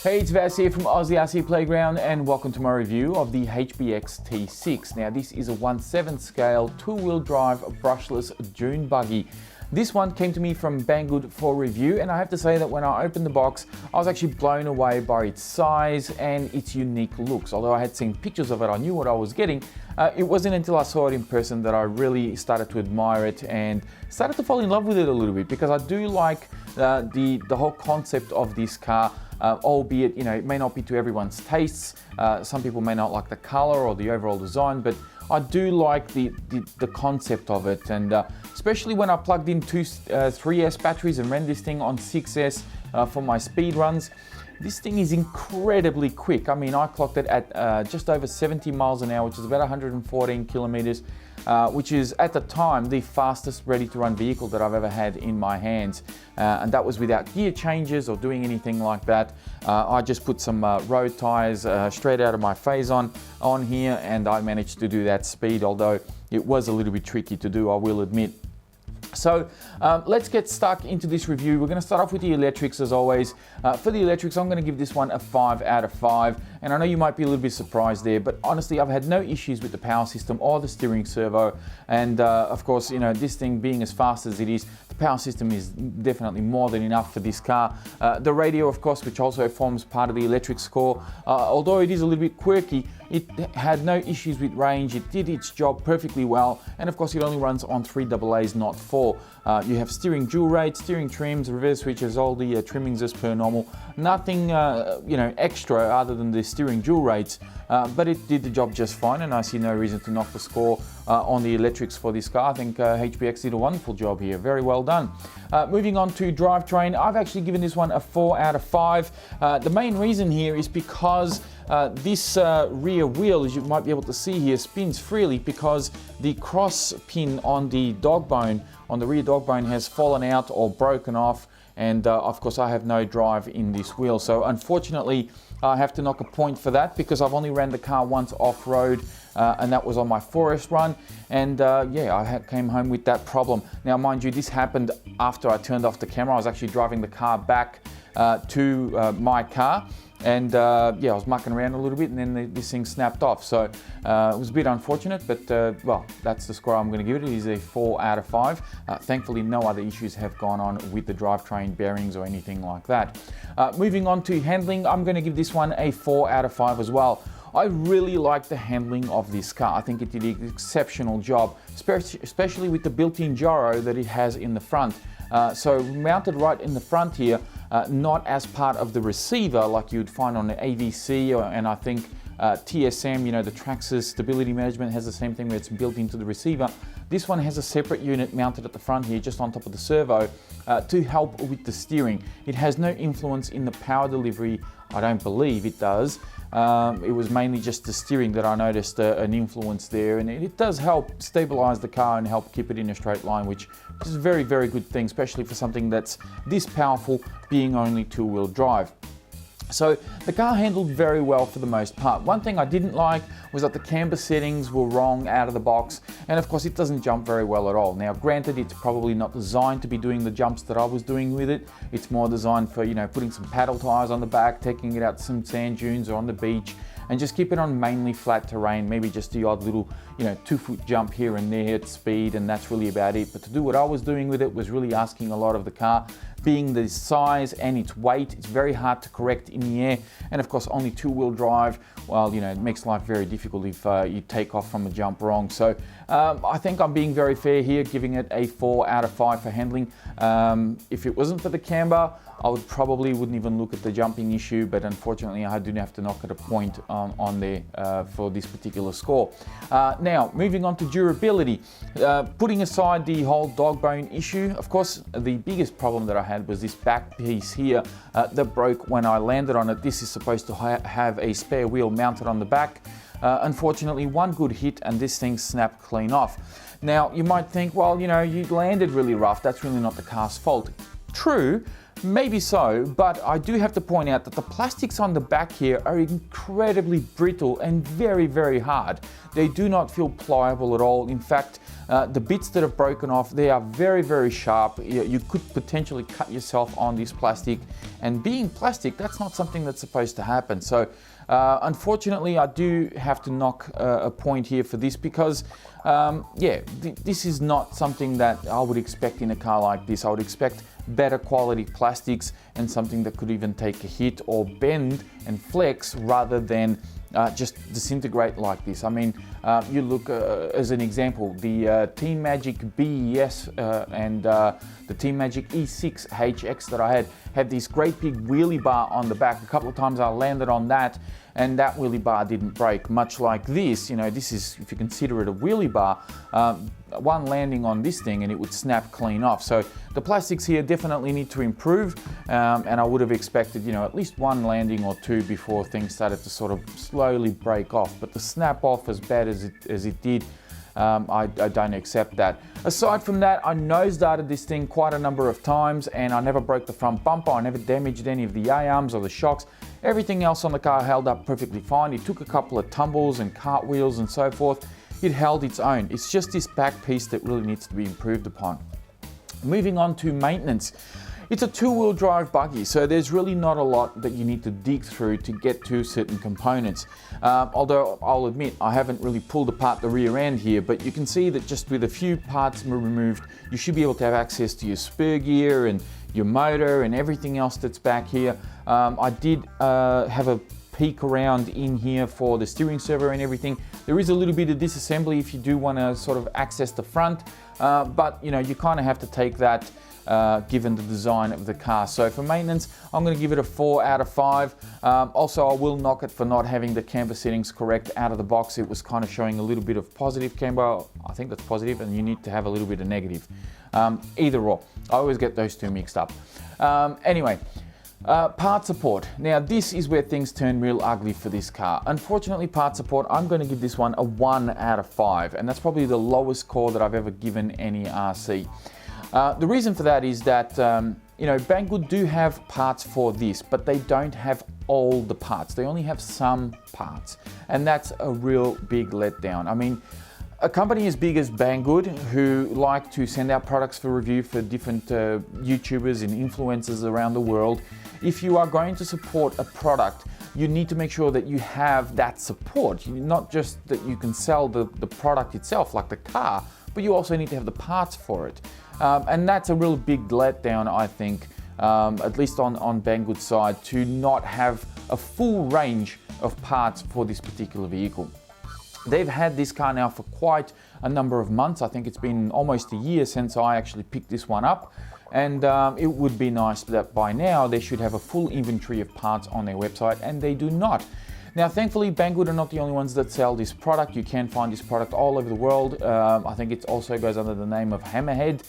Hey, it's Vas here from Aussie Playground and welcome to my review of the HBX T6. Now this is a 1/7 scale two-wheel drive brushless Dune buggy. This one came to me from Banggood for review, and I have to say that when I opened the box I was actually blown away by its size and its unique looks. Although I had seen pictures of it, I knew what I was getting. It wasn't until I saw it in person that I really started to admire it and started to fall in love with it a little bit, because I do like the whole concept of this car. Albeit, it may not be to everyone's tastes. Some people may not like the color or the overall design, but I do like the concept of it, and especially when I plugged in two 3S batteries and ran this thing on 6S for my speed runs. This thing is incredibly quick. I mean, I clocked it at just over 70 miles an hour, which is about 114 kilometers, which is at the time the fastest ready-to-run vehicle that I've ever had in my hands. And that was without gear changes or doing anything like that. I just put some road tires straight out of my phase on here, and I managed to do that speed, although it was a little bit tricky to do, I will admit. So let's get stuck into this review. We're going to start off with the electrics as always. For the electrics, I'm going to give this one a 5 out of 5. And I know you might be a little bit surprised there, but honestly, I've had no issues with the power system or the steering servo. And of course, this thing being as fast as it is, the power system is definitely more than enough for this car. The radio, of course, which also forms part of the electric score, although it is a little bit quirky, it had no issues with range. It did its job perfectly well, and of course it only runs on 3 AA's, not 4. You have steering dual rate, steering trims, reverse switches, all the trimmings as per normal. Nothing extra other than the steering dual rates, but it did the job just fine, and I see no reason to knock the score on the electrics for this car. I think HBX did a wonderful job here. Very well done. Moving on to drivetrain, I've actually given this one a 4 out of 5. The main reason here is because this rear wheel, as you might be able to see here, spins freely because the cross pin on the dog bone, on the rear dog bone, has fallen out or broken off, and of course I have no drive in this wheel. So unfortunately I have to knock a point for that, because I've only ran the car once off-road, and that was on my 4S run, and I came home with that problem. Now mind you, this happened after I turned off the camera. I was actually driving the car back to my car, and I was mucking around a little bit, and then this thing snapped off. So it was a bit unfortunate, but well, that's the score I'm going to give it. It is a 4 out of 5. Thankfully no other issues have gone on with the drivetrain, bearings or anything like that. Moving on to handling, I'm going to give this one a 4 out of 5 as well. I really like the handling of this car. I think it did an exceptional job, especially with the built-in gyro that it has in the front. So mounted right in the front here, not as part of the receiver like you'd find on the AVC, and I think TSM, the Traxxas stability management, has the same thing where it's built into the receiver. This one has a separate unit mounted at the front here, just on top of the servo, to help with the steering. It has no influence in the power delivery. I don't believe it does. It was mainly just the steering that I noticed an influence there, and it does help stabilize the car and help keep it in a straight line, which is a very, very good thing, especially for something that's this powerful, being only two-wheel drive. So the car handled very well for the most part. One thing I didn't like was that the camber settings were wrong out of the box, and of course it doesn't jump very well at all. Now granted, it's probably not designed to be doing the jumps that I was doing with it. It's more designed for putting some paddle tires on the back, taking it out to some sand dunes or on the beach, and just keep it on mainly flat terrain, maybe just the odd little 2-foot jump here and there at speed, and that's really about it. But to do what I was doing with it was really asking a lot of the car. Being the size and its weight, it's very hard to correct in the air, and of course only two-wheel drive, well, it makes life very difficult if you take off from a jump wrong. So I think I'm being very fair here, giving it a 4 out of 5 for handling. If it wasn't for the camber, I wouldn't even look at the jumping issue, but unfortunately I do have to knock at a point on there for this particular score. Now moving on to durability, putting aside the whole dog bone issue, of course the biggest problem that I had was this back piece here that broke when I landed on it. This is supposed to have a spare wheel mounted on the back. Unfortunately, one good hit and this thing snapped clean off. Now you might think, well, you landed really rough, that's really not the car's fault. True, Maybe so, but I do have to point out that the plastics on the back here are incredibly brittle and very, very hard. They do not feel pliable at all. In fact, the bits that have broken off, they are very, very sharp. You could potentially cut yourself on this plastic, and being plastic, that's not something that's supposed to happen. So unfortunately, I do have to knock a point here for this because this is not something that I would expect in a car like this. I would expect better quality plastics and something that could even take a hit or bend and flex rather than just disintegrate like this. I mean, you look as an example, the Team Magic BES and the Team Magic E6 HX that I had this great big wheelie bar on the back. A couple of times I landed on that and that wheelie bar didn't break, much like this. You know, this is, if you consider it a wheelie bar, one landing on this thing and it would snap clean off. So the plastics here definitely need to improve, and I would have expected, you know, at least one landing or two before things started to sort of slowly break off. But the snap off, as bad as it did, I don't accept that. Aside from that, I nose darted this thing quite a number of times and I never broke the front bumper. I never damaged any of the A-arms or the shocks. Everything else on the car held up perfectly fine. It took a couple of tumbles and cartwheels and so forth. It held its own. It's just this back piece that really needs to be improved upon. Moving on to maintenance. It's a two-wheel drive buggy, so there's really not a lot that you need to dig through to get to certain components. Although I'll admit I haven't really pulled apart the rear end here, but you can see that just with a few parts removed, you should be able to have access to your spur gear and your motor and everything else that's back here. I did have a peek around in here for the steering servo and everything. There is a little bit of disassembly if you do want to sort of access the front, but you know, you kind of have to take that given the design of the car. So for maintenance, I'm going to give it a 4 out of 5. Also, I will knock it for not having the camber settings correct out of the box. It was kind of showing a little bit of positive camber. I think that's positive, and you need to have a little bit of negative. Either or. I always get those two mixed up. Anyway. Part support. Now this is where things turn real ugly for this car. Unfortunately, part support, I'm going to give this one a 1 out of 5, and that's probably the lowest score that I've ever given any RC. The reason for that is that you know, Banggood do have parts for this, but they don't have all the parts. They only have some parts, and that's a real big letdown. I mean, a company as big as Banggood, who like to send out products for review for different YouTubers and influencers around the world, if you are going to support a product, you need to make sure that you have that support. Not just that you can sell the product itself, like the car, but you also need to have the parts for it. And that's a real big letdown, I think, at least on Banggood's side, to not have a full range of parts for this particular vehicle. They've had this car now for quite a number of months. I think it's been almost a year since I actually picked this one up. And it would be nice that by now they should have a full inventory of parts on their website, and they do not. Now, thankfully, Banggood are not the only ones that sell this product. You can find this product all over the world. I think it also goes under the name of Hammerhead.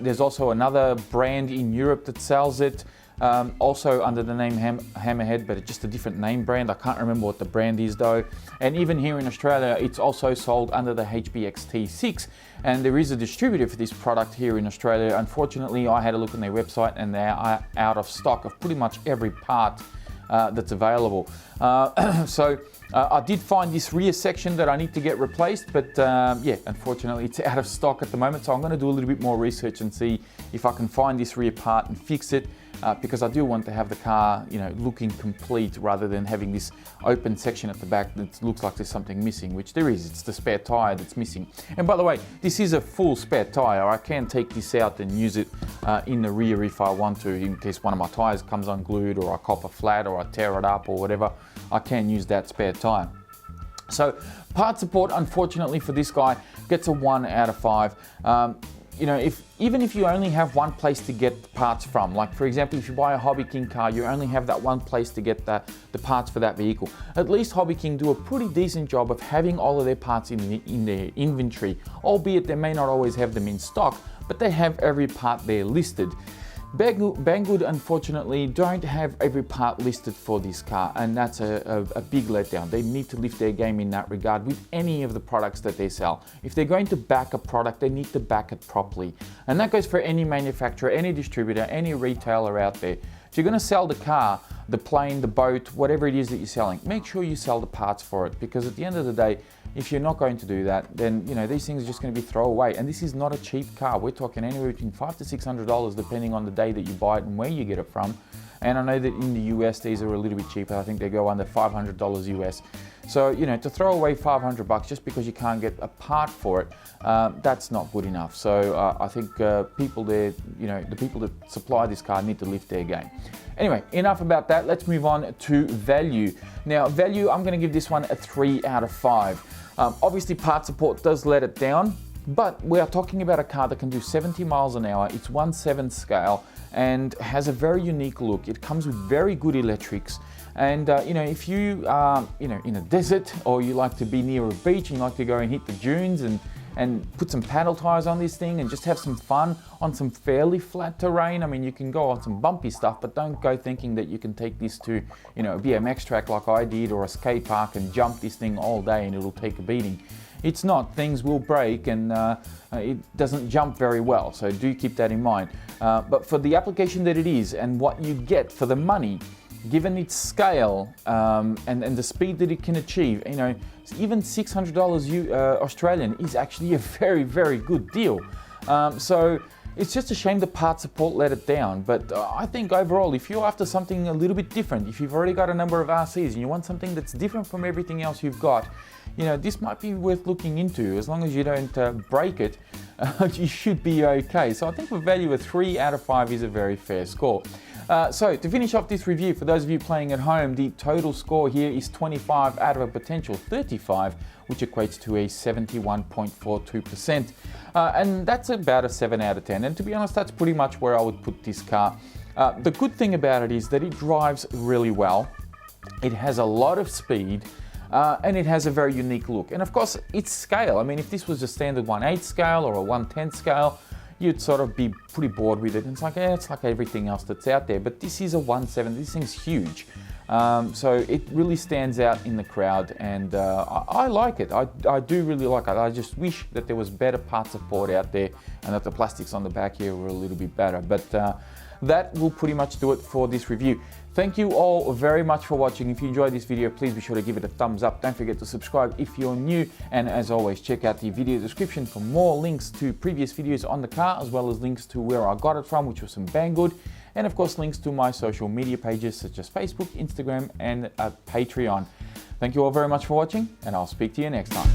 There's also another brand in Europe that sells it, also under the name Hammerhead, but it's just a different name brand. I can't remember what the brand is though. And even here in Australia, it's also sold under the HBX T6, and there is a distributor for this product here in Australia. Unfortunately, I had a look on their website and they are out of stock of pretty much every part that's available. So I did find this rear section that I need to get replaced, but yeah, unfortunately it's out of stock at the moment. So I'm going to do a little bit more research and see if I can find this rear part and fix it, because I do want to have the car, you know, looking complete rather than having this open section at the back that looks like there's something missing, which there is. It's the spare tire that's missing. And by the way, this is a full spare tire. I can take this out and use it in the rear if I want to, in case one of my tires comes unglued or I cop a flat or I tear it up or whatever. I can use that spare tire. So part support, unfortunately for this guy, gets a 1 out of 5. You know, even if you only have one place to get parts from, like for example, if you buy a Hobby King car, you only have that one place to get the parts for that vehicle. At least Hobby King do a pretty decent job of having all of their parts in their inventory, albeit they may not always have them in stock, but they have every part there listed. Banggood unfortunately don't have every part listed for this car, and that's a big letdown. They need to lift their game in that regard with any of the products that they sell. If they're going to back a product, they need to back it properly. And that goes for any manufacturer, any distributor, any retailer out there. If you're going to sell the car, the plane, the boat, whatever it is that you're selling, make sure you sell the parts for it, because at the end of the day, if you're not going to do that, then these things are just going to be throwaway. And this is not a cheap car. We're talking anywhere between $500 to $600 depending on the day that you buy it and where you get it from. And I know that in the US these are a little bit cheaper. I think they go under $500 US. So to throw away $500 just because you can't get a part for it, that's not good enough. So I think people there, the people that supply this car need to lift their game. Anyway, enough about that. Let's move on to value. Now, value, I'm going to give this one a 3 out of 5. Obviously, part support does let it down, but we are talking about a car that can do 70 miles an hour. It's 1/7 scale and has a very unique look. It comes with very good electrics. And if you are in a desert, or you like to be near a beach and you like to go and hit the dunes and put some paddle tires on this thing and just have some fun on some fairly flat terrain. I mean, you can go on some bumpy stuff, but don't go thinking that you can take this to a BMX track like I did, or a skate park, and jump this thing all day and it'll take a beating. It's not. Things will break, and it doesn't jump very well, so do keep that in mind. But for the application that it is and what you get for the money, given its scale and the speed that it can achieve, even $600 Australian is actually a very, very good deal. So it's just a shame the part support let it down. But I think overall, if you're after something a little bit different, if you've already got a number of RCs and you want something that's different from everything else you've got, this might be worth looking into. As long as you don't break it, you should be okay. So I think for value, a 3 out of 5 is a very fair score. So to finish off this review, for those of you playing at home, the total score here is 25 out of a potential 35, which equates to a 71.42%. And that's about a 7 out of 10. And to be honest, that's pretty much where I would put this car. The good thing about it is that it drives really well. It has a lot of speed. And it has a very unique look. And of course, its scale. I mean, if this was a standard 1/8 scale or a 1/10 scale, you'd sort of be pretty bored with it. And it's like, it's like everything else that's out there. But this is a 1/7. This thing's huge. So it really stands out in the crowd, and I like it. I do really like it. I just wish that there was better part support out there, and that the plastics on the back here were a little bit better. But that will pretty much do it for this review. Thank you all very much for watching. If you enjoyed this video, please be sure to give it a thumbs up. Don't forget to subscribe if you're new. And as always, check out the video description for more links to previous videos on the car, as well as links to where I got it from, which was some Banggood. And of course, links to my social media pages such as Facebook, Instagram, and Patreon. Thank you all very much for watching, and I'll speak to you next time.